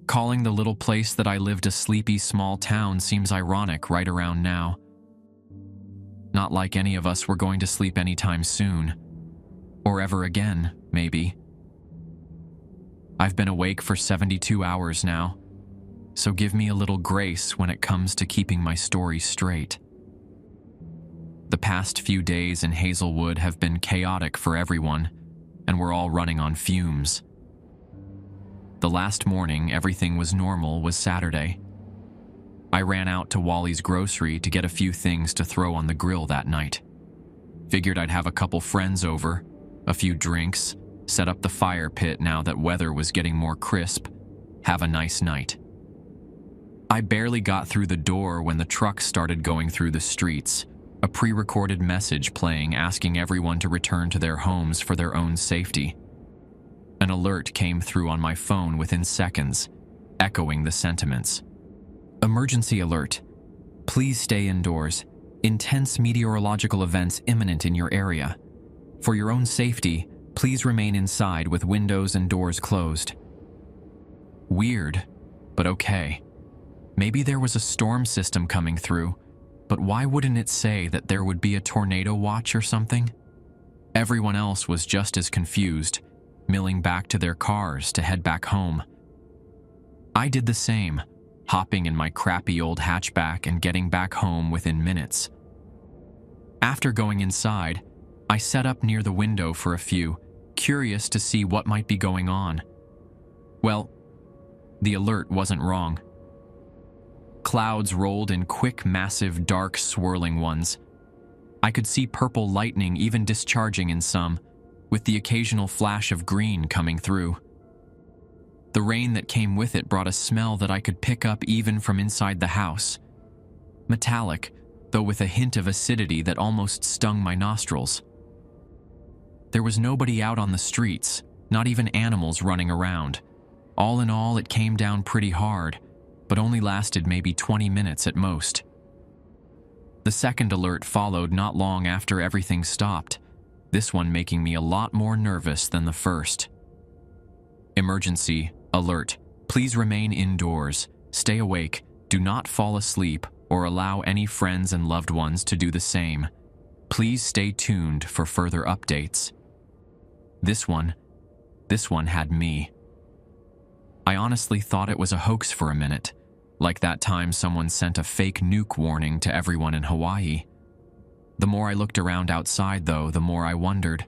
Calling the little place that I lived a sleepy small town seems ironic right around now. Not like any of us were going to sleep anytime soon. Or ever again, maybe. I've been awake for 72 hours now, so give me a little grace when it comes to keeping my story straight. The past few days in Hazelwood have been chaotic for everyone, and we're all running on fumes. The last morning everything was normal was Saturday. I ran out to Wally's grocery to get a few things to throw on the grill that night. Figured I'd have a couple friends over, a few drinks, set up the fire pit now that weather was getting more crisp, have a nice night. I barely got through the door when the truck started going through the streets, a pre-recorded message playing asking everyone to return to their homes for their own safety. An alert came through on my phone within seconds, echoing the sentiments. Emergency alert. Please stay indoors. Intense meteorological events imminent in your area. For your own safety, please remain inside with windows and doors closed. Weird, but okay. Maybe there was a storm system coming through, but why wouldn't it say that there would be a tornado watch or something? Everyone else was just as confused, milling back to their cars to head back home. I did the same, hopping in my crappy old hatchback and getting back home within minutes. After going inside, I sat up near the window for a few, curious to see what might be going on. Well, the alert wasn't wrong. Clouds rolled in quick, massive, dark, swirling ones. I could see purple lightning even discharging in some, with the occasional flash of green coming through. The rain that came with it brought a smell that I could pick up even from inside the house. Metallic, though with a hint of acidity that almost stung my nostrils. There was nobody out on the streets, not even animals running around. All in all, it came down pretty hard, but only lasted maybe 20 minutes at most. The second alert followed not long after everything stopped, this one making me a lot more nervous than the first. Emergency alert. Please remain indoors, stay awake, do not fall asleep, or allow any friends and loved ones to do the same. Please stay tuned for further updates. This one had me. I honestly thought it was a hoax for a minute, like that time someone sent a fake nuke warning to everyone in Hawaii. The more I looked around outside, though, the more I wondered.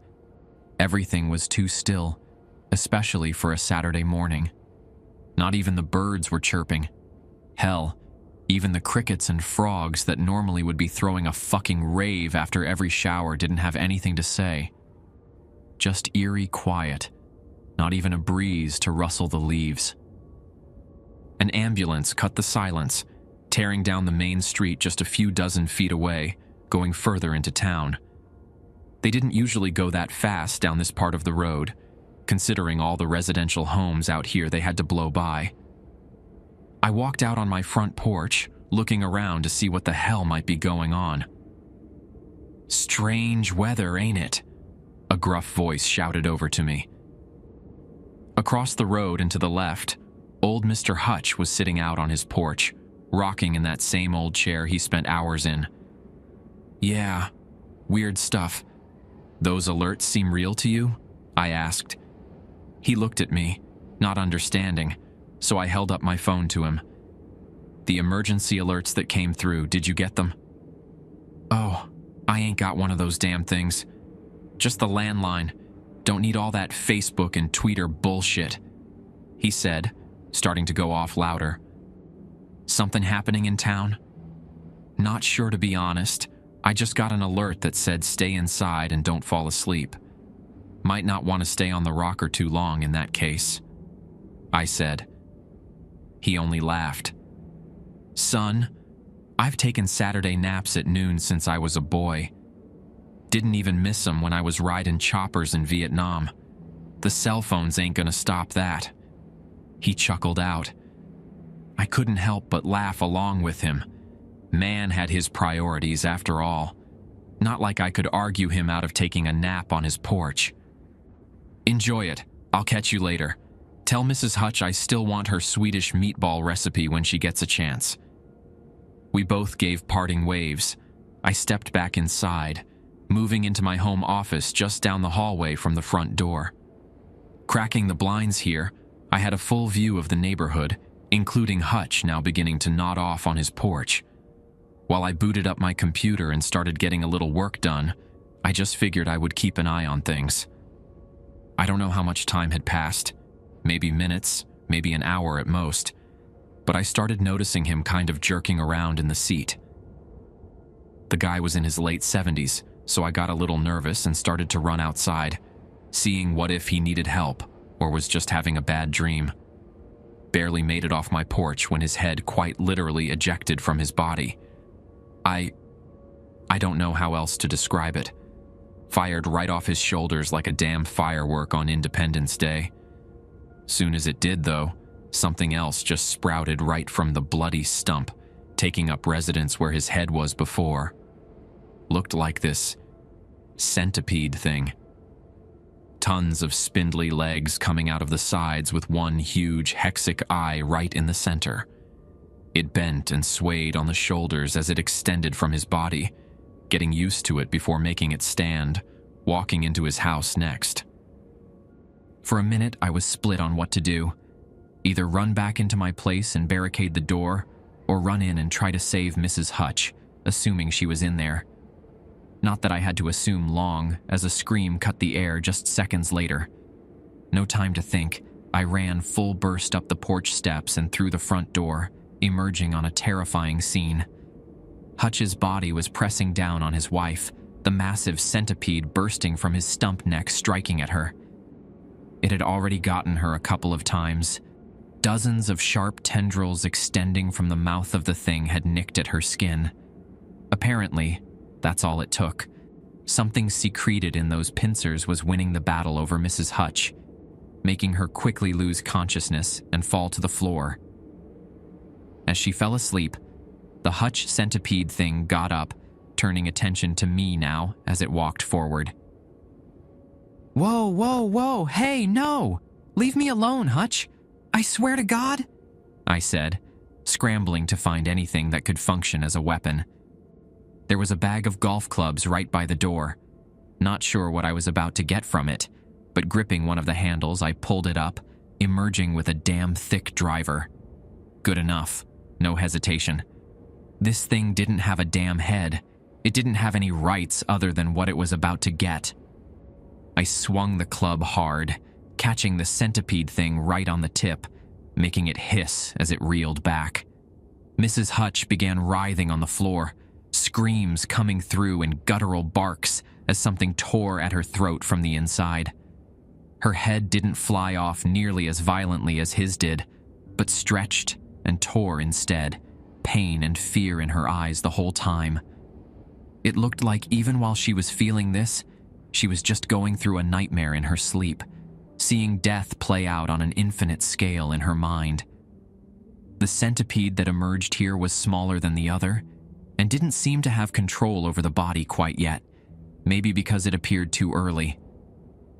Everything was too still, especially for a Saturday morning. Not even the birds were chirping. Hell, even the crickets and frogs that normally would be throwing a fucking rave after every shower didn't have anything to say. Just eerie quiet, not even a breeze to rustle the leaves. An ambulance cut the silence, tearing down the main street just a few dozen feet away, going further into town. They didn't usually go that fast down this part of the road, considering all the residential homes out here they had to blow by. I walked out on my front porch, looking around to see what the hell might be going on. "Strange weather, ain't it?" a gruff voice shouted over to me. Across the road and to the left, old Mr. Hutch was sitting out on his porch, rocking in that same old chair he spent hours in. "Yeah, weird stuff. Those alerts seem real to you?" I asked. He looked at me, not understanding, so I held up my phone to him. "The emergency alerts that came through, did you get them?" "Oh, I ain't got one of those damn things. Just the landline. Don't need all that Facebook and Twitter bullshit," he said, starting to go off louder. "Something happening in town?" "Not sure, to be honest. I just got an alert that said stay inside and don't fall asleep. Might not want to stay on the rocker too long in that case," I said. He only laughed. "Son, I've taken Saturday naps at noon since I was a boy. Didn't even miss them when I was riding choppers in Vietnam. The cell phones ain't gonna stop that." He chuckled out. I couldn't help but laugh along with him. Man had his priorities after all. Not like I could argue him out of taking a nap on his porch. "Enjoy it. I'll catch you later. Tell Mrs. Hutch I still want her Swedish meatball recipe when she gets a chance." We both gave parting waves. I stepped back inside, moving into my home office just down the hallway from the front door. Cracking the blinds here, I had a full view of the neighborhood, including Hutch now beginning to nod off on his porch. While I booted up my computer and started getting a little work done, I just figured I would keep an eye on things. I don't know how much time had passed, maybe minutes, maybe an hour at most, but I started noticing him kind of jerking around in the seat. The guy was in his late 70s, so I got a little nervous and started to run outside, seeing what if he needed help or was just having a bad dream. Barely made it off my porch when his head quite literally ejected from his body. I don't know how else to describe it. Fired right off his shoulders like a damn firework on Independence Day. Soon as it did, though, something else just sprouted right from the bloody stump, taking up residence where his head was before. Looked like this centipede thing. Tons of spindly legs coming out of the sides with one huge hexic eye right in the center. It bent and swayed on the shoulders as it extended from his body, getting used to it before making it stand, walking into his house next. For a minute, I was split on what to do. Either run back into my place and barricade the door, or run in and try to save Mrs. Hutch, assuming she was in there. Not that I had to assume long, as a scream cut the air just seconds later. No time to think, I ran full burst up the porch steps and through the front door, emerging on a terrifying scene. Hutch's body was pressing down on his wife, the massive centipede bursting from his stump neck striking at her. It had already gotten her a couple of times. Dozens of sharp tendrils extending from the mouth of the thing had nicked at her skin. Apparently, that's all it took. Something secreted in those pincers was winning the battle over Mrs. Hutch, making her quickly lose consciousness and fall to the floor. As she fell asleep, the Hutch centipede thing got up, turning attention to me now as it walked forward. "Whoa, whoa, whoa, hey, no! Leave me alone, Hutch! I swear to God!" I said, scrambling to find anything that could function as a weapon. There was a bag of golf clubs right by the door. Not sure what I was about to get from it, but gripping one of the handles, I pulled it up, emerging with a damn thick driver. Good enough. No hesitation. This thing didn't have a damn head. It didn't have any rights other than what it was about to get. I swung the club hard, catching the centipede thing right on the tip, making it hiss as it reeled back. Mrs. Hutch began writhing on the floor, screams coming through in guttural barks as something tore at her throat from the inside. Her head didn't fly off nearly as violently as his did, but stretched and tore instead, pain and fear in her eyes the whole time. It looked like even while she was feeling this, she was just going through a nightmare in her sleep, seeing death play out on an infinite scale in her mind. The centipede that emerged here was smaller than the other, and didn't seem to have control over the body quite yet, maybe because it appeared too early.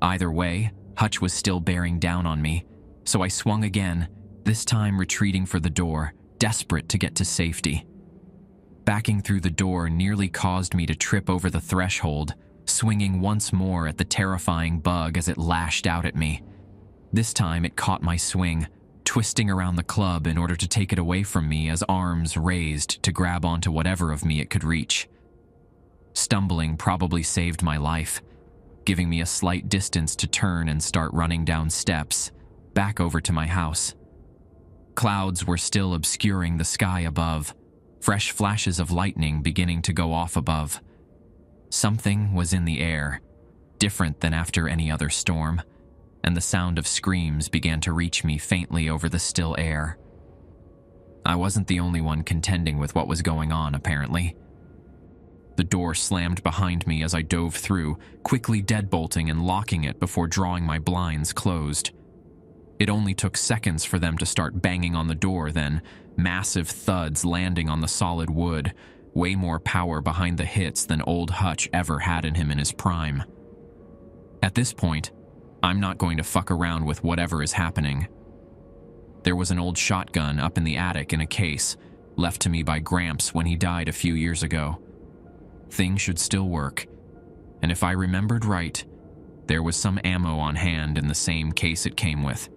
Either way, Hutch was still bearing down on me, so I swung again, this time retreating for the door, desperate to get to safety. Backing through the door nearly caused me to trip over the threshold, swinging once more at the terrifying bug as it lashed out at me. This time it caught my swing, twisting around the club in order to take it away from me as arms raised to grab onto whatever of me it could reach. Stumbling probably saved my life, giving me a slight distance to turn and start running down steps, back over to my house. Clouds were still obscuring the sky above, fresh flashes of lightning beginning to go off above. Something was in the air, different than after any other storm, and the sound of screams began to reach me faintly over the still air. I wasn't the only one contending with what was going on, apparently. The door slammed behind me as I dove through, quickly deadbolting and locking it before drawing my blinds closed. It only took seconds for them to start banging on the door, then massive thuds landing on the solid wood, way more power behind the hits than old Hutch ever had in him in his prime. At this point, I'm not going to fuck around with whatever is happening. There was an old shotgun up in the attic in a case, left to me by Gramps when he died a few years ago. Things should still work, and if I remembered right, there was some ammo on hand in the same case it came with.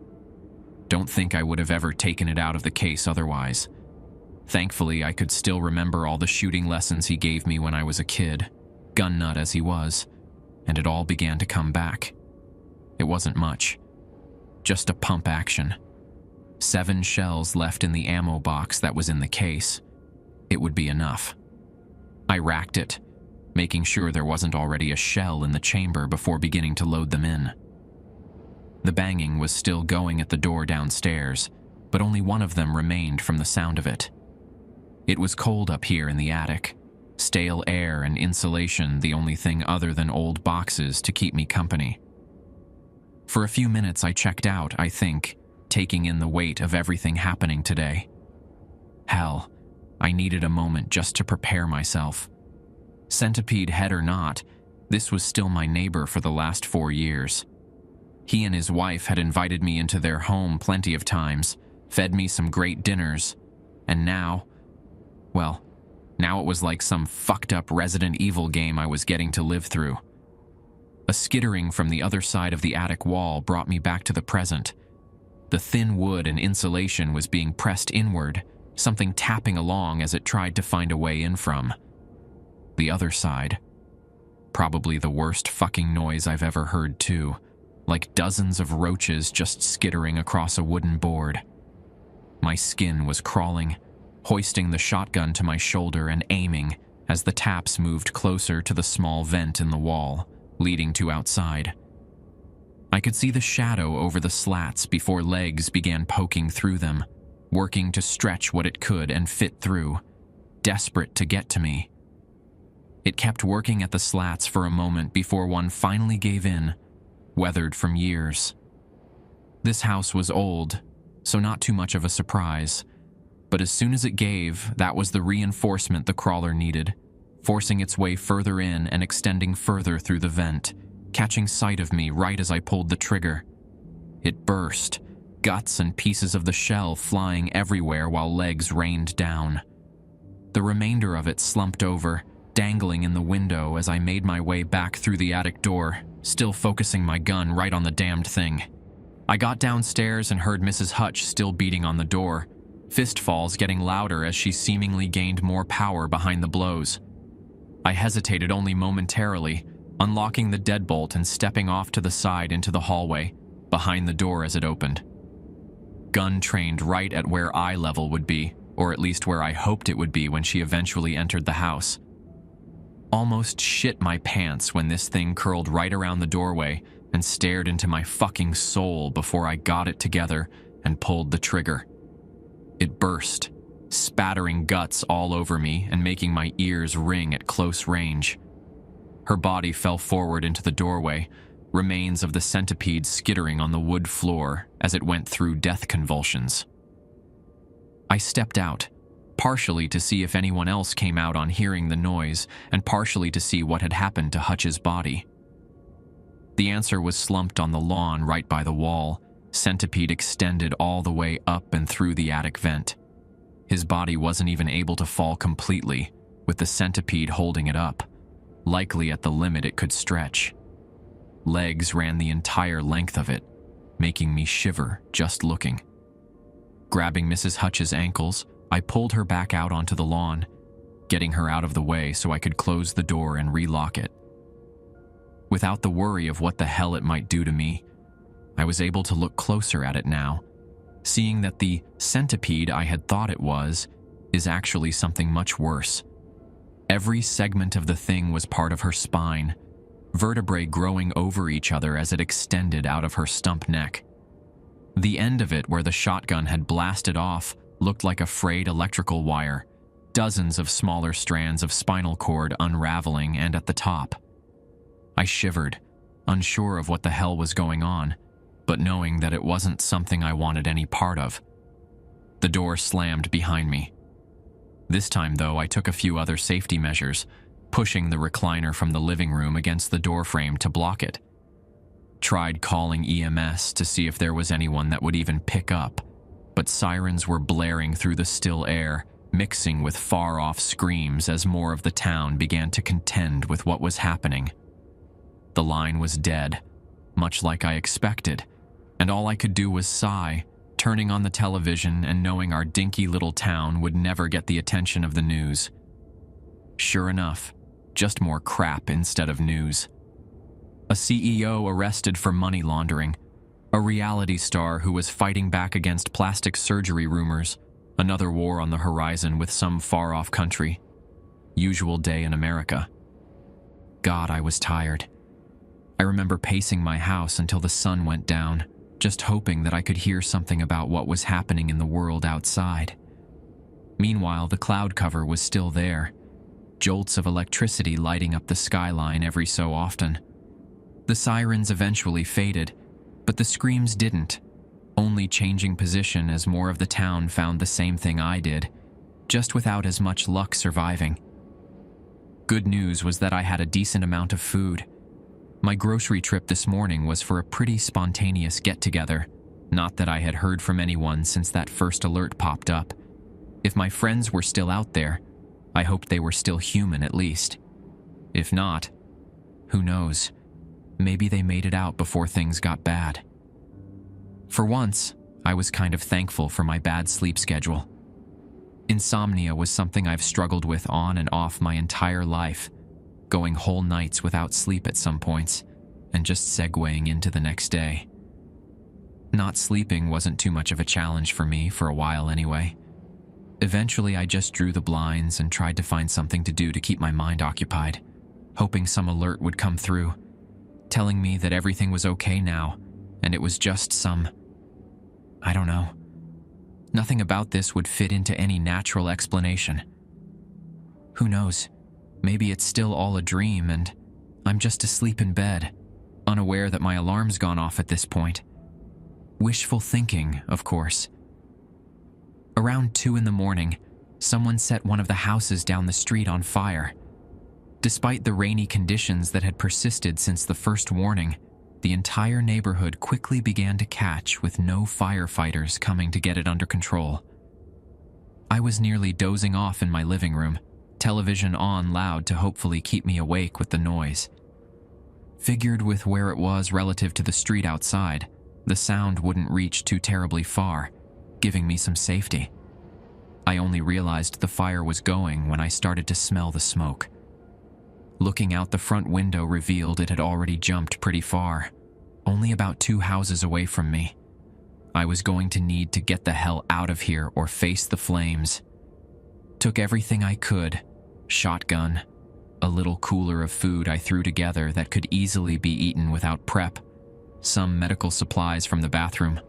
Don't think I would have ever taken it out of the case otherwise. Thankfully, I could still remember all the shooting lessons he gave me when I was a kid, gun nut as he was, and it all began to come back. It wasn't much, just a pump action. 7 shells left in the ammo box that was in the case. It would be enough. I racked it, making sure there wasn't already a shell in the chamber before beginning to load them in. The banging was still going at the door downstairs, but only one of them remained from the sound of it. It was cold up here in the attic, stale air and insulation the only thing other than old boxes to keep me company. For a few minutes I checked out, I think, taking in the weight of everything happening today. Hell, I needed a moment just to prepare myself. Centipede head or not, this was still my neighbor for the last 4 years. He and his wife had invited me into their home plenty of times, fed me some great dinners, and now it was like some fucked up Resident Evil game I was getting to live through. A skittering from the other side of the attic wall brought me back to the present. The thin wood and insulation was being pressed inward, something tapping along as it tried to find a way in from. The other side. Probably the worst fucking noise I've ever heard too, like dozens of roaches just skittering across a wooden board. My skin was crawling, hoisting the shotgun to my shoulder and aiming as the taps moved closer to the small vent in the wall, leading to outside. I could see the shadow over the slats before legs began poking through them, working to stretch what it could and fit through, desperate to get to me. It kept working at the slats for a moment before one finally gave in, weathered from years. This house was old, so not too much of a surprise, but as soon as it gave, that was the reinforcement the crawler needed, forcing its way further in and extending further through the vent, catching sight of me right as I pulled the trigger. It burst, guts and pieces of the shell flying everywhere while legs rained down. The remainder of it slumped over, dangling in the window as I made my way back through the attic door, still focusing my gun right on the damned thing. I got downstairs and heard Mrs. Hutch still beating on the door, fistfalls getting louder as she seemingly gained more power behind the blows. I hesitated only momentarily, unlocking the deadbolt and stepping off to the side into the hallway, behind the door as it opened. Gun trained right at where eye level would be, or at least where I hoped it would be when she eventually entered the house. Almost shit my pants when this thing curled right around the doorway and stared into my fucking soul before I got it together and pulled the trigger. It burst, spattering guts all over me and making my ears ring at close range. Her body fell forward into the doorway, remains of the centipede skittering on the wood floor as it went through death convulsions. I stepped out, partially to see if anyone else came out on hearing the noise, and partially to see what had happened to Hutch's body. The answer was slumped on the lawn right by the wall, centipede extended all the way up and through the attic vent. His body wasn't even able to fall completely, with the centipede holding it up, likely at the limit it could stretch. Legs ran the entire length of it, making me shiver just looking. Grabbing Mrs. Hutch's ankles, I pulled her back out onto the lawn, getting her out of the way so I could close the door and relock it. Without the worry of what the hell it might do to me, I was able to look closer at it now, seeing that the centipede I had thought it was is actually something much worse. Every segment of the thing was part of her spine, vertebrae growing over each other as it extended out of her stump neck. The end of it where the shotgun had blasted off looked like a frayed electrical wire, dozens of smaller strands of spinal cord unraveling, and at the top. I shivered, unsure of what the hell was going on, but knowing that it wasn't something I wanted any part of. The door slammed behind me. This time, though, I took a few other safety measures, pushing the recliner from the living room against the doorframe to block it. Tried calling EMS to see if there was anyone that would even pick up, but sirens were blaring through the still air, mixing with far-off screams as more of the town began to contend with what was happening. The line was dead, much like I expected, and all I could do was sigh, turning on the television and knowing our dinky little town would never get the attention of the news. Sure enough, just more crap instead of news. A CEO arrested for money laundering, a reality star who was fighting back against plastic surgery rumors, another war on the horizon with some far-off country. Usual day in America. God, I was tired. I remember pacing my house until the sun went down, just hoping that I could hear something about what was happening in the world outside. Meanwhile, the cloud cover was still there, jolts of electricity lighting up the skyline every so often. The sirens eventually faded, but the screams didn't, only changing position as more of the town found the same thing I did, just without as much luck surviving. Good news was that I had a decent amount of food. My grocery trip this morning was for a pretty spontaneous get-together, not that I had heard from anyone since that first alert popped up. If my friends were still out there, I hoped they were still human at least. If not, who knows? Maybe they made it out before things got bad. For once, I was kind of thankful for my bad sleep schedule. Insomnia was something I've struggled with on and off my entire life, going whole nights without sleep at some points, and just segueing into the next day. Not sleeping wasn't too much of a challenge for me for a while anyway. Eventually, I just drew the blinds and tried to find something to do to keep my mind occupied, hoping some alert would come through, telling me that everything was okay now, and it was just some, I don't know. Nothing about this would fit into any natural explanation. Who knows? Maybe it's still all a dream and I'm just asleep in bed, unaware that my alarm's gone off at this point. Wishful thinking, of course. Around 2 a.m, someone set one of the houses down the street on fire. Despite the rainy conditions that had persisted since the first warning, the entire neighborhood quickly began to catch with no firefighters coming to get it under control. I was nearly dozing off in my living room, television on loud to hopefully keep me awake with the noise. Figured with where it was relative to the street outside, the sound wouldn't reach too terribly far, giving me some safety. I only realized the fire was going when I started to smell the smoke. Looking out the front window revealed it had already jumped pretty far, only about 2 houses away from me. I was going to need to get the hell out of here or face the flames. Took everything I could, shotgun, a little cooler of food I threw together that could easily be eaten without prep, some medical supplies from the bathroom,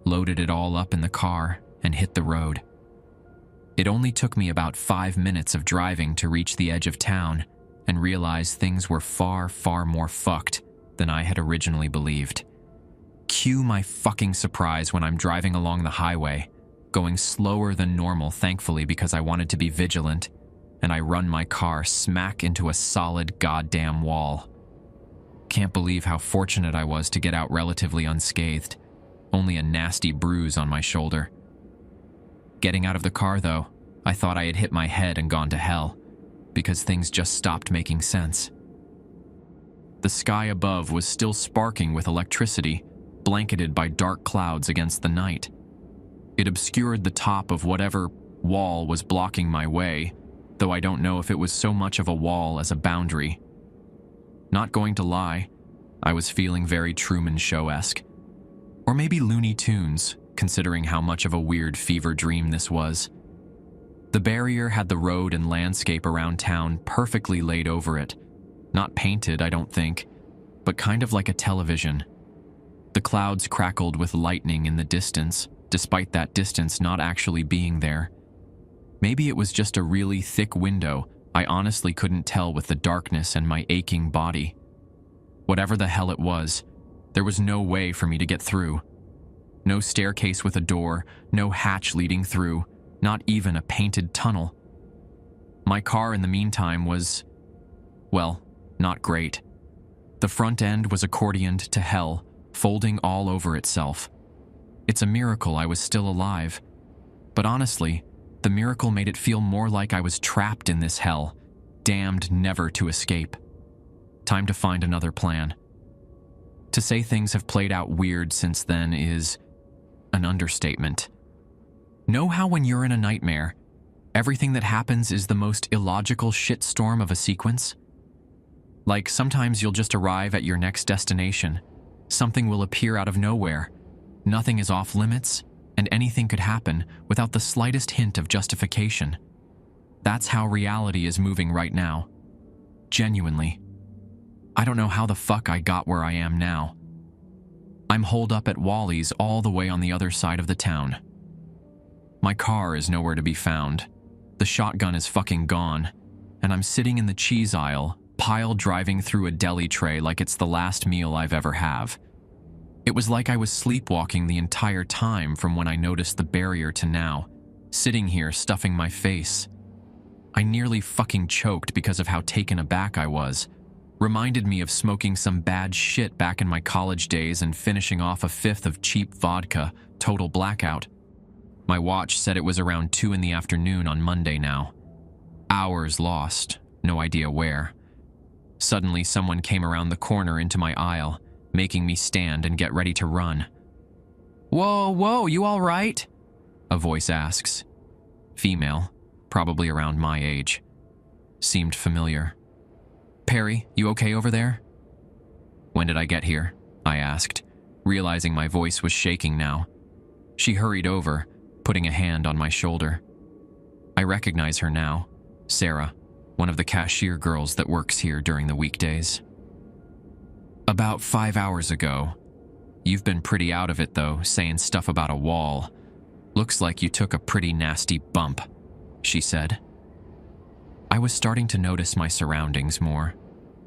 loaded it all up in the car, and hit the road. It only took me about 5 minutes of driving to reach the edge of town and realize things were far, far more fucked than I had originally believed. Cue my fucking surprise when I'm driving along the highway, going slower than normal thankfully because I wanted to be vigilant, and I run my car smack into a solid goddamn wall. Can't believe how fortunate I was to get out relatively unscathed, only a nasty bruise on my shoulder. Getting out of the car though, I thought I had hit my head and gone to hell, because things just stopped making sense. The sky above was still sparking with electricity, blanketed by dark clouds against the night. It obscured the top of whatever wall was blocking my way, though I don't know if it was so much of a wall as a boundary. Not going to lie, I was feeling very Truman Show-esque. Or maybe Looney Tunes, considering how much of a weird fever dream this was. The barrier had the road and landscape around town perfectly laid over it. Not painted, I don't think, but kind of like a television. The clouds crackled with lightning in the distance, despite that distance not actually being there. Maybe it was just a really thick window. I honestly couldn't tell with the darkness and my aching body. Whatever the hell it was, there was no way for me to get through. No staircase with a door, no hatch leading through, not even a painted tunnel. My car in the meantime was, well, not great. The front end was accordioned to hell, folding all over itself. It's a miracle I was still alive. But honestly, the miracle made it feel more like I was trapped in this hell, damned never to escape. Time to find another plan. To say things have played out weird since then is an understatement. Know how when you're in a nightmare, everything that happens is the most illogical shitstorm of a sequence? Like sometimes you'll just arrive at your next destination. Something will appear out of nowhere. Nothing is off limits, and anything could happen without the slightest hint of justification. That's how reality is moving right now. Genuinely. I don't know how the fuck I got where I am now. I'm holed up at Wally's all the way on the other side of the town. My car is nowhere to be found. The shotgun is fucking gone, and I'm sitting in the cheese aisle, pile driving through a deli tray like it's the last meal I've ever have. It was like I was sleepwalking the entire time from when I noticed the barrier to now, sitting here stuffing my face. I nearly fucking choked because of how taken aback I was. Reminded me of smoking some bad shit back in my college days and finishing off a fifth of cheap vodka, total blackout. My watch said it was around 2 in the afternoon on Monday now. Hours lost, no idea where. Suddenly someone came around the corner into my aisle, making me stand and get ready to run. Whoa, you all right? A voice asks. Female, probably around my age. Seemed familiar. Perry, you okay over there? When did I get here? I asked, realizing my voice was shaking now. She hurried over, putting a hand on my shoulder. I recognize her now, Sarah, one of the cashier girls that works here during the weekdays. About 5 hours ago. You've been pretty out of it though, saying stuff about a wall. Looks like you took a pretty nasty bump, she said. I was starting to notice my surroundings more.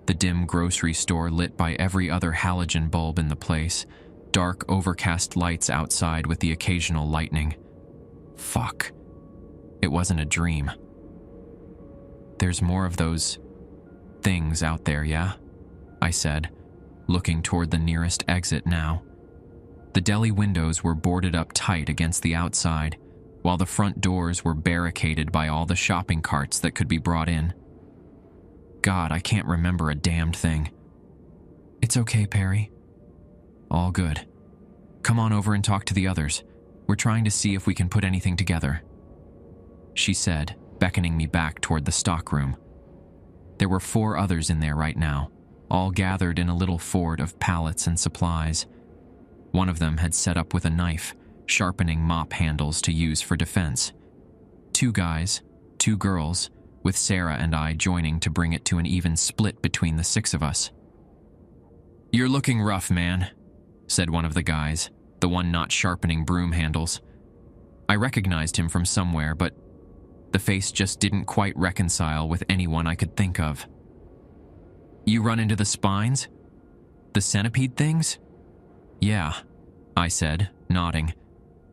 The dim grocery store lit by every other halogen bulb in the place, dark overcast lights outside with the occasional lightning. Fuck. It wasn't a dream. There's more of those things out there, yeah? I said, looking toward the nearest exit now. The deli windows were boarded up tight against the outside, while the front doors were barricaded by all the shopping carts that could be brought in. God, I can't remember a damned thing. It's okay, Perry. All good. Come on over and talk to the others. We're trying to see if we can put anything together, she said, beckoning me back toward the stockroom. There were 4 others in there right now, all gathered in a little fort of pallets and supplies. One of them had set up with a knife, sharpening mop handles to use for defense. 2 guys, 2 girls, with Sarah and I joining to bring it to an even split between the 6 of us. You're looking rough, man, said one of the guys, the one not sharpening broom handles. I recognized him from somewhere, but the face just didn't quite reconcile with anyone I could think of. You run into the spines? The centipede things? Yeah, I said, nodding.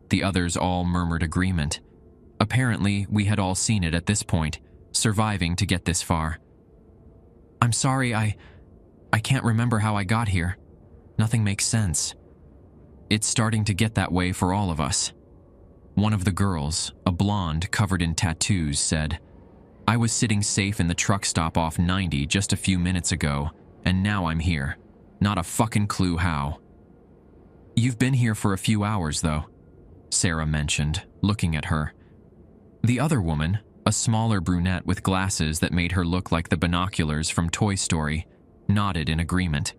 The others all murmured agreement. Apparently, we had all seen it at this point, surviving to get this far. I'm sorry, I can't remember how I got here. Nothing makes sense. It's starting to get that way for all of us. One of the girls, a blonde covered in tattoos, said, I was sitting safe in the truck stop off 90 just a few minutes ago, and now I'm here. Not a fucking clue how. You've been here for a few hours, though, Sarah mentioned, looking at her. The other woman, a smaller brunette with glasses that made her look like the binoculars from Toy Story, nodded in agreement.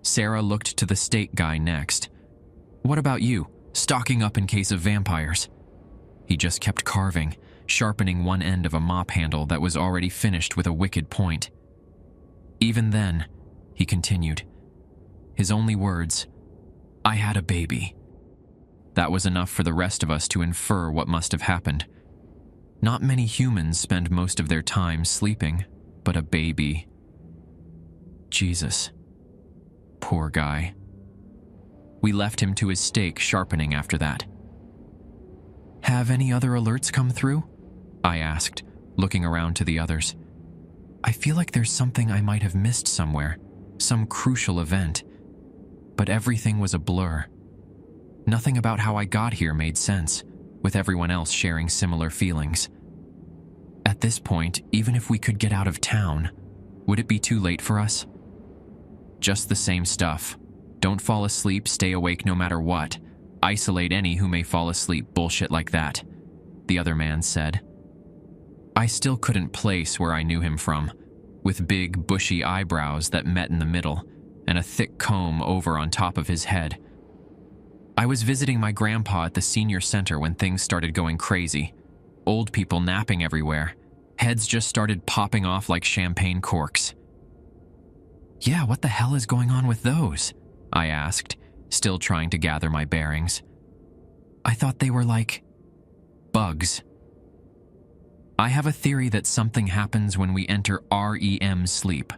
Sarah looked to the steak guy next. What about you? Stocking up in case of vampires? He just kept carving, sharpening one end of a mop handle that was already finished with a wicked point. Even then, he continued. His only words, I had a baby. That was enough for the rest of us to infer what must have happened. Not many humans spend most of their time sleeping, but a baby. Jesus. Poor guy. We left him to his steak sharpening after that. Have any other alerts come through? I asked, looking around to the others. I feel like there's something I might have missed somewhere, some crucial event. But everything was a blur. Nothing about how I got here made sense, with everyone else sharing similar feelings. At this point, even if we could get out of town, would it be too late for us? Just the same stuff. Don't fall asleep, stay awake no matter what. Isolate any who may fall asleep, bullshit like that, the other man said. I still couldn't place where I knew him from, with big, bushy eyebrows that met in the middle, and a thick comb over on top of his head. I was visiting my grandpa at the senior center when things started going crazy. Old people napping everywhere. Heads just started popping off like champagne corks. Yeah, what the hell is going on with those? I asked, still trying to gather my bearings. I thought they were like bugs. I have a theory that something happens when we enter REM sleep,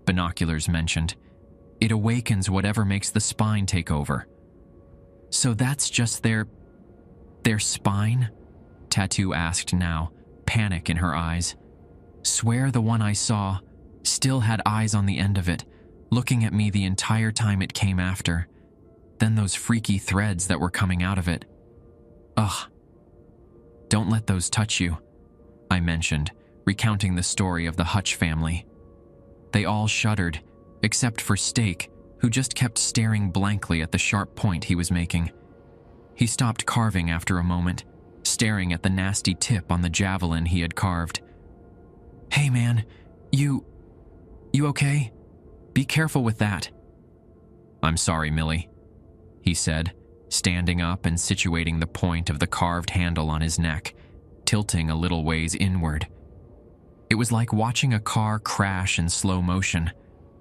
Binoculars mentioned. It awakens whatever makes the spine take over. So that's just their spine? Tattoo asked now, panic in her eyes. Swear the one I saw still had eyes on the end of it, looking at me the entire time it came after. Then those freaky threads that were coming out of it. Ugh. Don't let those touch you, I mentioned, recounting the story of the Hutch family. They all shuddered, except for Steak, who just kept staring blankly at the sharp point he was making. He stopped carving after a moment, staring at the nasty tip on the javelin he had carved. Hey man, you okay? Be careful with that. I'm sorry, Millie, he said, standing up and situating the point of the carved handle on his neck, tilting a little ways inward. It was like watching a car crash in slow motion,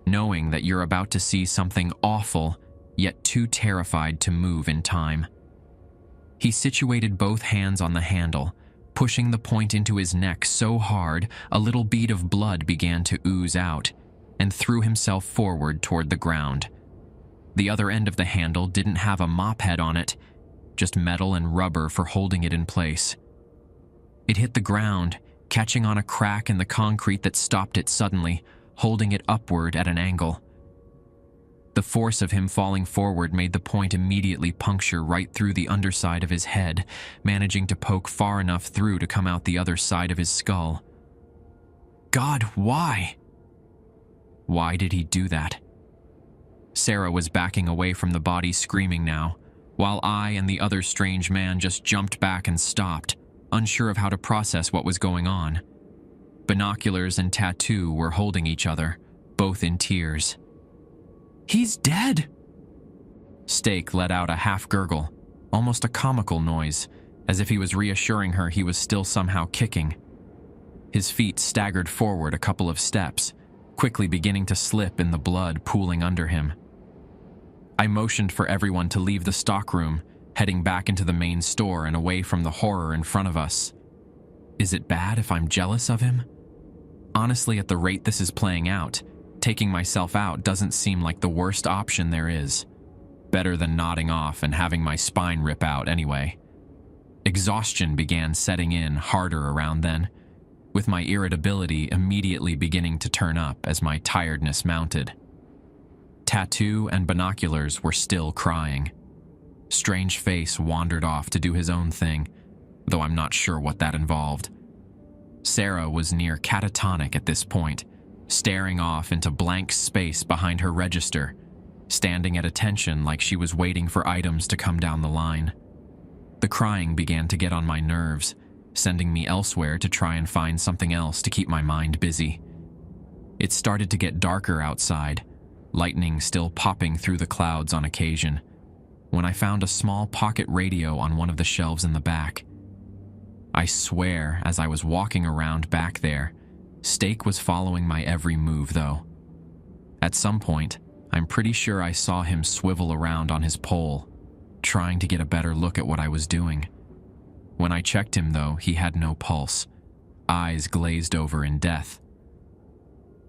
knowing that you're about to see something awful, yet too terrified to move in time. He situated both hands on the handle, pushing the point into his neck so hard a little bead of blood began to ooze out, and threw himself forward toward the ground. The other end of the handle didn't have a mop head on it, just metal and rubber for holding it in place. It hit the ground, catching on a crack in the concrete that stopped it suddenly, holding it upward at an angle. The force of him falling forward made the point immediately puncture right through the underside of his head, managing to poke far enough through to come out the other side of his skull. God, why? Why did he do that? Sarah was backing away from the body, screaming now, while I and the other strange man just jumped back and stopped, unsure of how to process what was going on. Binoculars and Tattoo were holding each other, both in tears. He's dead! Steak let out a half-gurgle, almost a comical noise, as if he was reassuring her he was still somehow kicking. His feet staggered forward a couple of steps, quickly beginning to slip in the blood pooling under him. I motioned for everyone to leave the stockroom, heading back into the main store and away from the horror in front of us. Is it bad if I'm jealous of him? Honestly, at the rate this is playing out, taking myself out doesn't seem like the worst option there is. Better than nodding off and having my spine rip out anyway. Exhaustion began setting in harder around then, with my irritability immediately beginning to turn up as my tiredness mounted. Tattoo and Binoculars were still crying. Strange Face wandered off to do his own thing, though I'm not sure what that involved. Sarah was near catatonic at this point, staring off into blank space behind her register, standing at attention like she was waiting for items to come down the line. The crying began to get on my nerves, sending me elsewhere to try and find something else to keep my mind busy. It started to get darker outside, lightning still popping through the clouds on occasion, when I found a small pocket radio on one of the shelves in the back. I swear, as I was walking around back there, Steak was following my every move, though. At some point, I'm pretty sure I saw him swivel around on his pole, trying to get a better look at what I was doing. When I checked him, though, he had no pulse, eyes glazed over in death.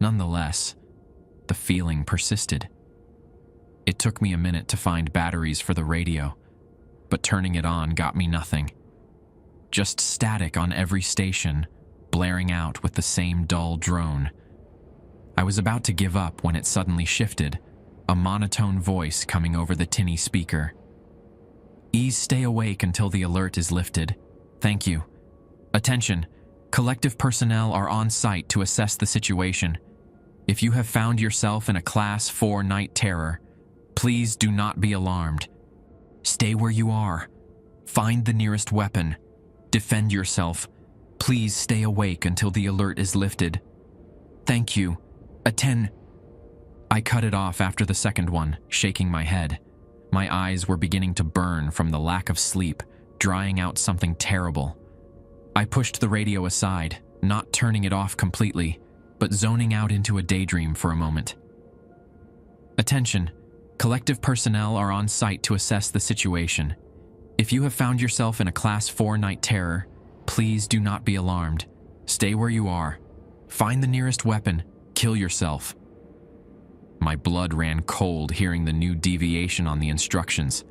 Nonetheless, the feeling persisted. It took me a minute to find batteries for the radio, but turning it on got me nothing. Just static on every station, blaring out with the same dull drone. I was about to give up when it suddenly shifted, a monotone voice coming over the tinny speaker. Stay awake until the alert is lifted. Thank you. Attention. Collective personnel are on site to assess the situation. If you have found yourself in a Class 4 night terror, please do not be alarmed. Stay where you are. Find the nearest weapon. Defend yourself. Please stay awake until the alert is lifted. Thank you. I cut it off after the second one, shaking my head. My eyes were beginning to burn from the lack of sleep, drying out something terrible. I pushed the radio aside, not turning it off completely, but zoning out into a daydream for a moment. Attention. Collective personnel are on site to assess the situation. If you have found yourself in a Class 4 night terror, please do not be alarmed. Stay where you are. Find the nearest weapon. Kill yourself. My blood ran cold hearing the new deviation on the instructions.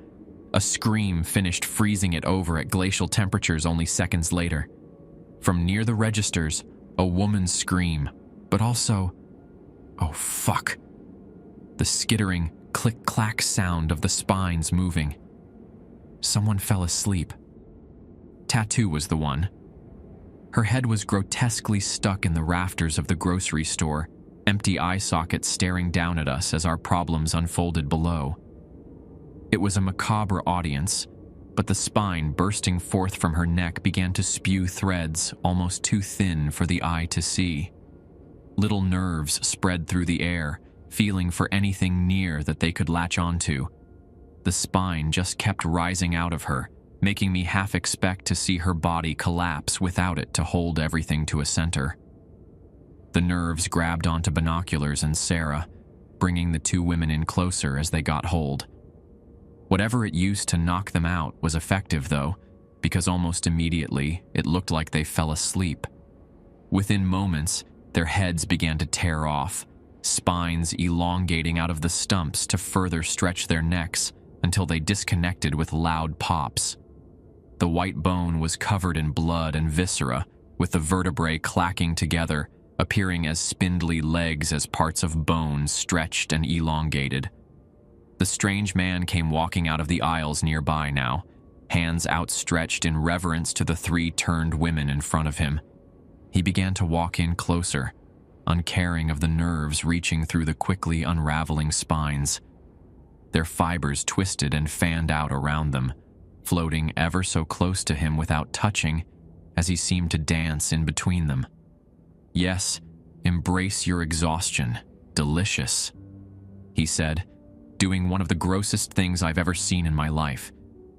A scream finished freezing it over at glacial temperatures only seconds later. From near the registers, a woman's scream, but also, oh fuck, the skittering, click-clack sound of the spines moving. Someone fell asleep. Tattoo was the one. Her head was grotesquely stuck in the rafters of the grocery store, empty eye sockets staring down at us as our problems unfolded below. It was a macabre audience, but the spine bursting forth from her neck began to spew threads almost too thin for the eye to see. Little nerves spread through the air, feeling for anything near that they could latch onto. The spine just kept rising out of her, making me half expect to see her body collapse without it to hold everything to a center. The nerves grabbed onto binoculars and Sarah, bringing the two women in closer as they got hold. Whatever it used to knock them out was effective, though, because almost immediately it looked like they fell asleep. Within moments, their heads began to tear off, spines elongating out of the stumps to further stretch their necks until they disconnected with loud pops. The white bone was covered in blood and viscera, with the vertebrae clacking together, appearing as spindly legs as parts of bone stretched and elongated. The strange man came walking out of the aisles nearby now, hands outstretched in reverence to the three turned women in front of him. He began to walk in closer, uncaring of the nerves reaching through the quickly unraveling spines. Their fibers twisted and fanned out around them, floating ever so close to him without touching, as he seemed to dance in between them. Yes, embrace your exhaustion. Delicious, he said, doing one of the grossest things I've ever seen in my life.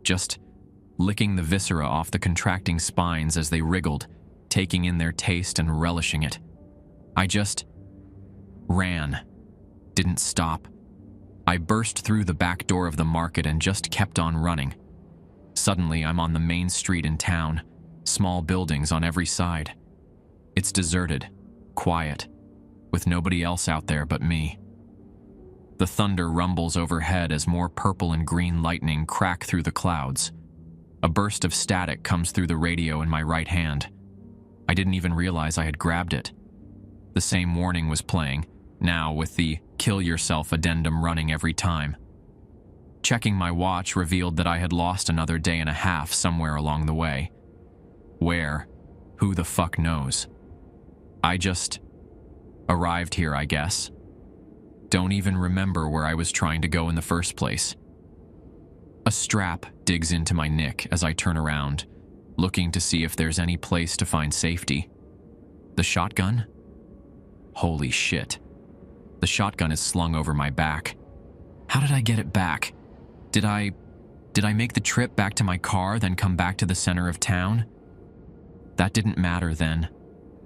Just licking the viscera off the contracting spines as they wriggled, taking in their taste and relishing it. I just ran. Didn't stop. I burst through the back door of the market and just kept on running. Suddenly, I'm on the main street in town, small buildings on every side. It's deserted, quiet, with nobody else out there but me. The thunder rumbles overhead as more purple and green lightning crack through the clouds. A burst of static comes through the radio in my right hand. I didn't even realize I had grabbed it. The same warning was playing, now with the kill yourself addendum running every time. Checking my watch revealed that I had lost another day and a half somewhere along the way. Where? Who the fuck knows? I just arrived here, I guess. Don't even remember where I was trying to go in the first place. A strap digs into my neck as I turn around, looking to see if there's any place to find safety. The shotgun? Holy shit. The shotgun is slung over my back. How did I get it back? Did I make the trip back to my car, then come back to the center of town? That didn't matter then.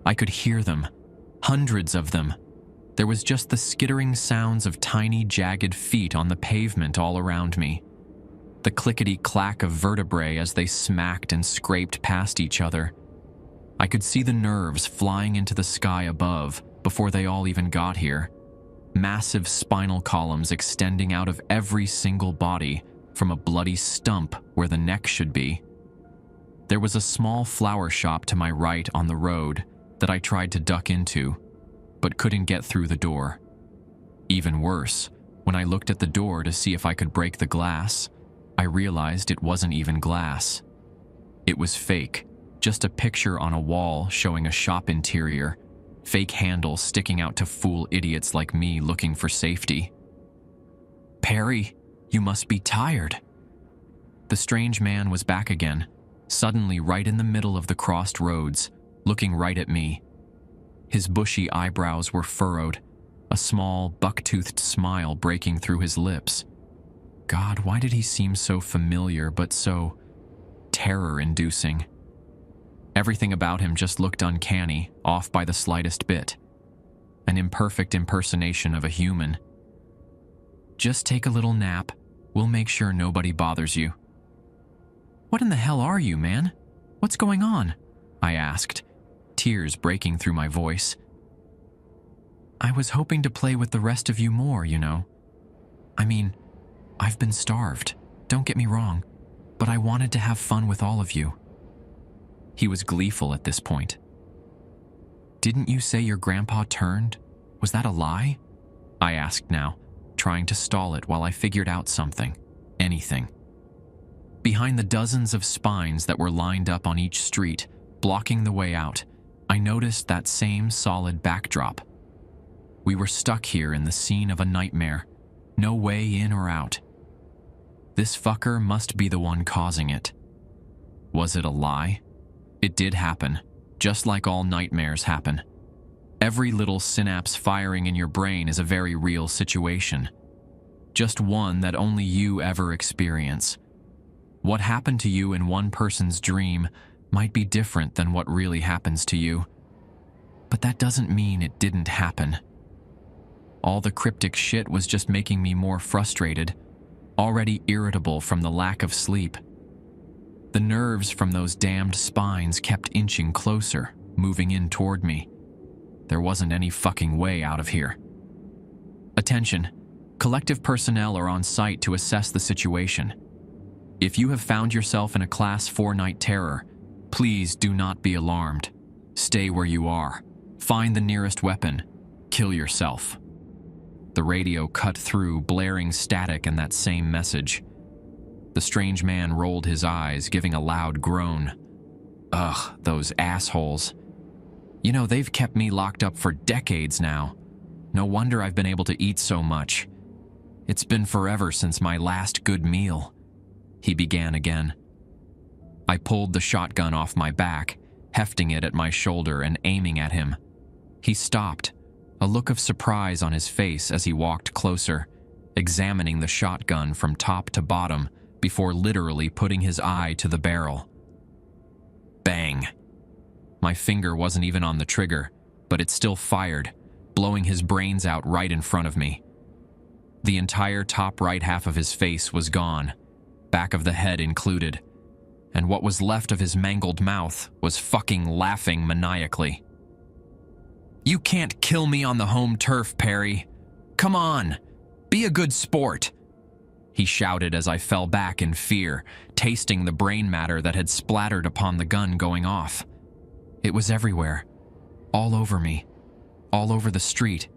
I could hear them. Hundreds of them. There was just the skittering sounds of tiny, jagged feet on the pavement all around me. The clickety-clack of vertebrae as they smacked and scraped past each other. I could see the nerves flying into the sky above before they all even got here. Massive spinal columns extending out of every single body from a bloody stump where the neck should be. There was a small flower shop to my right on the road that I tried to duck into, but couldn't get through the door. Even worse, when I looked at the door to see if I could break the glass, I realized it wasn't even glass. It was fake, just a picture on a wall showing a shop interior, fake handles sticking out to fool idiots like me looking for safety. "Perry, you must be tired." The strange man was back again, suddenly right in the middle of the crossed roads, looking right at me. His bushy eyebrows were furrowed, a small, buck-toothed smile breaking through his lips. God, why did he seem so familiar but so terror-inducing? Everything about him just looked uncanny, off by the slightest bit. An imperfect impersonation of a human. "Just take a little nap. We'll make sure nobody bothers you." "What in the hell are you, man? What's going on?" I asked, tears breaking through my voice. "I was hoping to play with the rest of you more, you know. I mean, I've been starved, don't get me wrong, but I wanted to have fun with all of you." He was gleeful at this point. "Didn't you say your grandpa turned? Was that a lie?" I asked now, trying to stall it while I figured out something, anything. Behind the dozens of spines that were lined up on each street, blocking the way out, I noticed that same solid backdrop. We were stuck here in the scene of a nightmare, no way in or out. This fucker must be the one causing it. Was it a lie? It did happen, just like all nightmares happen. Every little synapse firing in your brain is a very real situation. Just one that only you ever experience. What happened to you in one person's dream might be different than what really happens to you. But that doesn't mean it didn't happen. All the cryptic shit was just making me more frustrated, already irritable from the lack of sleep. The nerves from those damned spines kept inching closer, moving in toward me. There wasn't any fucking way out of here. "Attention. Collective personnel are on site to assess the situation. If you have found yourself in a Class 4 night terror, please do not be alarmed. Stay where you are. Find the nearest weapon. Kill yourself." The radio cut through, blaring static and that same message. The strange man rolled his eyes, giving a loud groan. Ugh, those assholes. You know, they've kept me locked up for decades now. No wonder I've been able to eat so much. It's been forever since my last good meal. He began again. I pulled the shotgun off my back, hefting it at my shoulder and aiming at him. He stopped, a look of surprise on his face as he walked closer, examining the shotgun from top to bottom before literally putting his eye to the barrel. Bang! My finger wasn't even on the trigger, but it still fired, blowing his brains out right in front of me. The entire top right half of his face was gone, back of the head included, and what was left of his mangled mouth was fucking laughing maniacally. "You can't kill me on the home turf, Perry. Come on, be a good sport," he shouted as I fell back in fear, tasting the brain matter that had splattered upon the gun going off. It was everywhere, all over me, all over the street.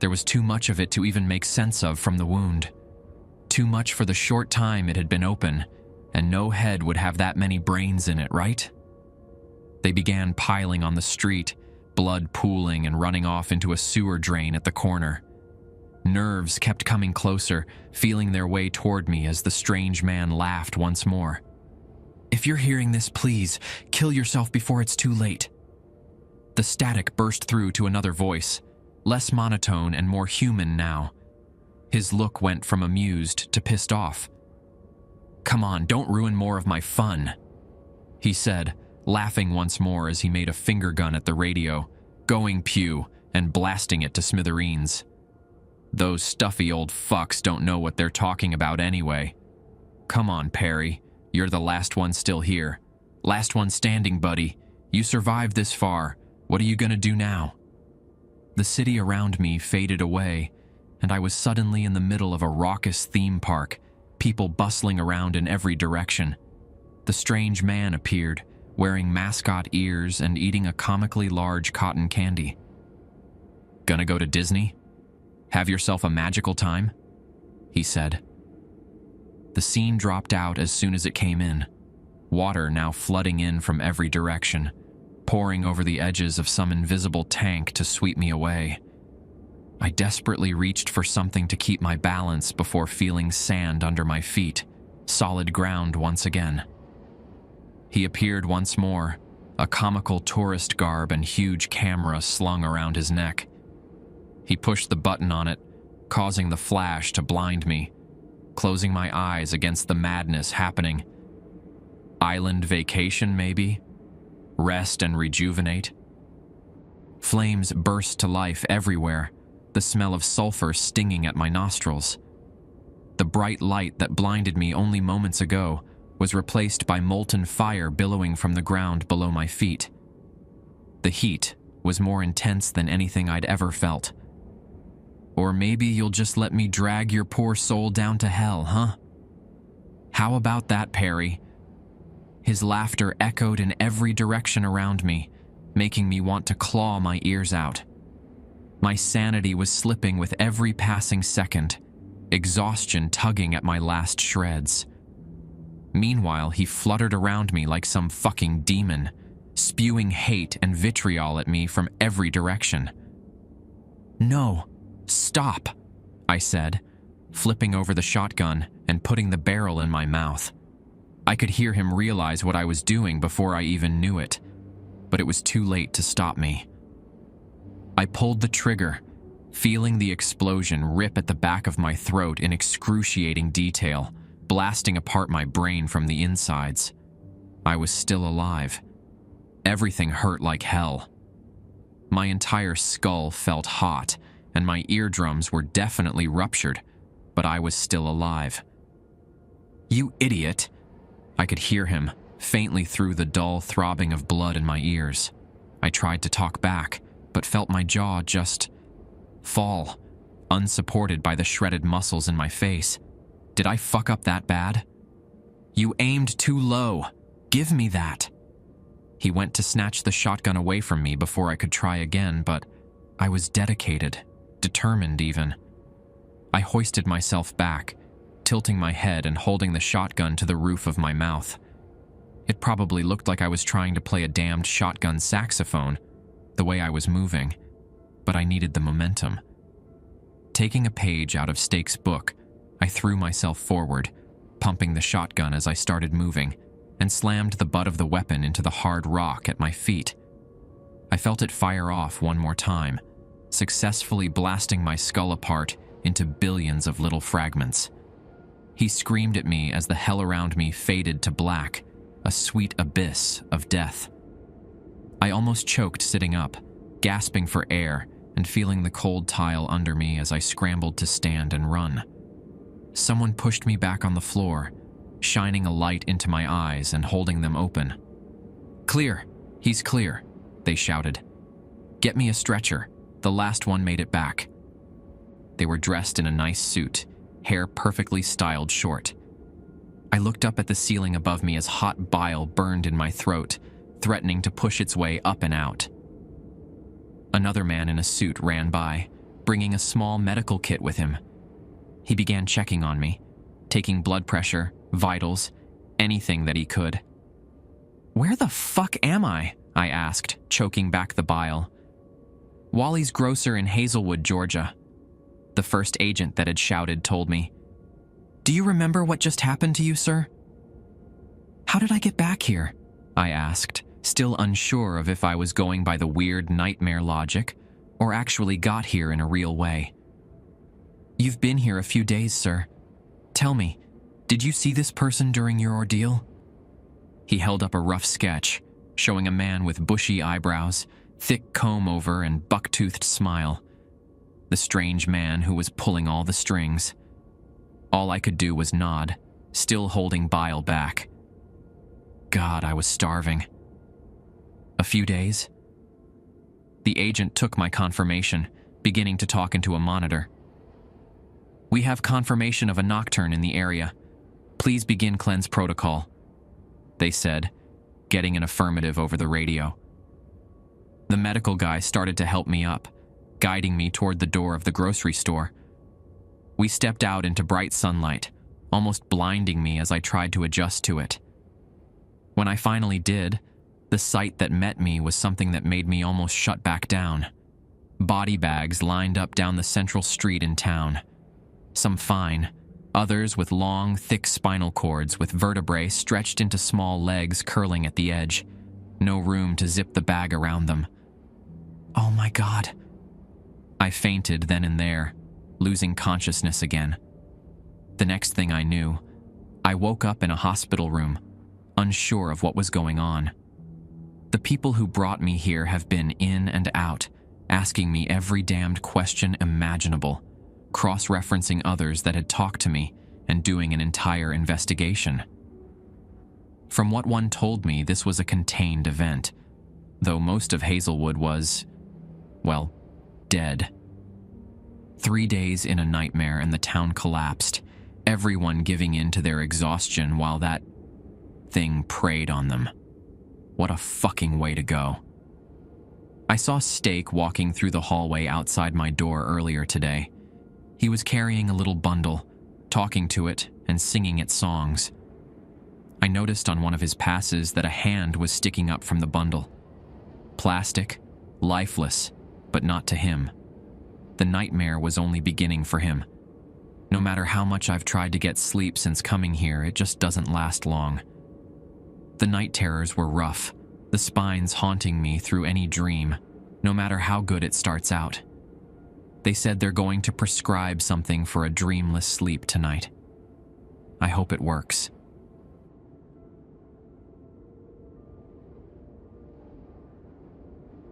There was too much of it to even make sense of from the wound. Too much for the short time it had been open, and no head would have that many brains in it, right? They began piling on the street, blood pooling and running off into a sewer drain at the corner. Nerves kept coming closer, feeling their way toward me as the strange man laughed once more. "If you're hearing this, please, kill yourself before it's too late." The static burst through to another voice, less monotone and more human now. His look went from amused to pissed off. "Come on, don't ruin more of my fun," he said, laughing once more as he made a finger gun at the radio, going pew and blasting it to smithereens. Those stuffy old fucks don't know what they're talking about anyway. "Come on, Perry. You're the last one still here. Last one standing, buddy. You survived this far. What are you gonna do now?" The city around me faded away, and I was suddenly in the middle of a raucous theme park, people bustling around in every direction. The strange man appeared, wearing mascot ears and eating a comically large cotton candy. "Gonna go to Disney? Have yourself a magical time?" he said. The scene dropped out as soon as it came in, water now flooding in from every direction, pouring over the edges of some invisible tank to sweep me away. I desperately reached for something to keep my balance before feeling sand under my feet, solid ground once again. He appeared once more, a comical tourist garb and huge camera slung around his neck. He pushed the button on it, causing the flash to blind me, closing my eyes against the madness happening. Island vacation, maybe? Rest and rejuvenate? Flames burst to life everywhere, the smell of sulfur stinging at my nostrils. The bright light that blinded me only moments ago was replaced by molten fire billowing from the ground below my feet. The heat was more intense than anything I'd ever felt. Or maybe you'll just let me drag your poor soul down to hell, huh? How about that, Perry? His laughter echoed in every direction around me, making me want to claw my ears out. My sanity was slipping with every passing second, exhaustion tugging at my last shreds. Meanwhile, he fluttered around me like some fucking demon, spewing hate and vitriol at me from every direction. "No, stop," I said, flipping over the shotgun and putting the barrel in my mouth. I could hear him realize what I was doing before I even knew it, but it was too late to stop me. I pulled the trigger, feeling the explosion rip at the back of my throat in excruciating detail, blasting apart my brain from the insides. I was still alive. Everything hurt like hell. My entire skull felt hot, and my eardrums were definitely ruptured, but I was still alive. "You idiot!" I could hear him, faintly through the dull throbbing of blood in my ears. I tried to talk back, but felt my jaw just fall, unsupported by the shredded muscles in my face. Did I fuck up that bad? "You aimed too low. Give me that." He went to snatch the shotgun away from me before I could try again, but I was dedicated, determined even. I hoisted myself back, tilting my head and holding the shotgun to the roof of my mouth. It probably looked like I was trying to play a damned shotgun saxophone, the way I was moving, but I needed the momentum. Taking a page out of Stake's book, I threw myself forward, pumping the shotgun as I started moving, and slammed the butt of the weapon into the hard rock at my feet. I felt it fire off one more time, successfully blasting my skull apart into billions of little fragments. He screamed at me as the hell around me faded to black, a sweet abyss of death. I almost choked sitting up, gasping for air and feeling the cold tile under me as I scrambled to stand and run. Someone pushed me back on the floor, shining a light into my eyes and holding them open. "Clear! He's clear!" they shouted. "Get me a stretcher. The last one made it back." They were dressed in a nice suit, hair perfectly styled short. I looked up at the ceiling above me as hot bile burned in my throat, threatening to push its way up and out. Another man in a suit ran by, bringing a small medical kit with him. He began checking on me, taking blood pressure, vitals, anything that he could. "Where the fuck am I?" I asked, choking back the bile. "Wally's Grocer in Hazelwood, Georgia," the first agent that had shouted told me. "Do you remember what just happened to you, sir?" "How did I get back here?" I asked, still unsure of if I was going by the weird nightmare logic or actually got here in a real way. "You've been here a few days, sir. Tell me, did you see this person during your ordeal?" He held up a rough sketch, showing a man with bushy eyebrows, thick comb-over, and buck-toothed smile. The strange man who was pulling all the strings. All I could do was nod, still holding bile back. God, I was starving. "A few days?" The agent took my confirmation, beginning to talk into a monitor. "We have confirmation of a nocturne in the area. Please begin cleanse protocol," they said, getting an affirmative over the radio. The medical guy started to help me up, guiding me toward the door of the grocery store. We stepped out into bright sunlight, almost blinding me as I tried to adjust to it. When I finally did, the sight that met me was something that made me almost shut back down. Body bags lined up down the central street in town. Some fine, others with long, thick spinal cords with vertebrae stretched into small legs curling at the edge. No room to zip the bag around them. Oh my God. I fainted then and there, losing consciousness again. The next thing I knew, I woke up in a hospital room, unsure of what was going on. The people who brought me here have been in and out, asking me every damned question imaginable, cross-referencing others that had talked to me and doing an entire investigation. From what one told me, this was a contained event, though most of Hazelwood was, well, dead. 3 days in a nightmare and the town collapsed, everyone giving in to their exhaustion while that thing preyed on them. What a fucking way to go. I saw Steak walking through the hallway outside my door earlier today. He was carrying a little bundle, talking to it and singing its songs. I noticed on one of his passes that a hand was sticking up from the bundle. Plastic, lifeless, but not to him. The nightmare was only beginning for him. No matter how much I've tried to get sleep since coming here, it just doesn't last long. The night terrors were rough, the spines haunting me through any dream, no matter how good it starts out. They said they're going to prescribe something for a dreamless sleep tonight. I hope it works.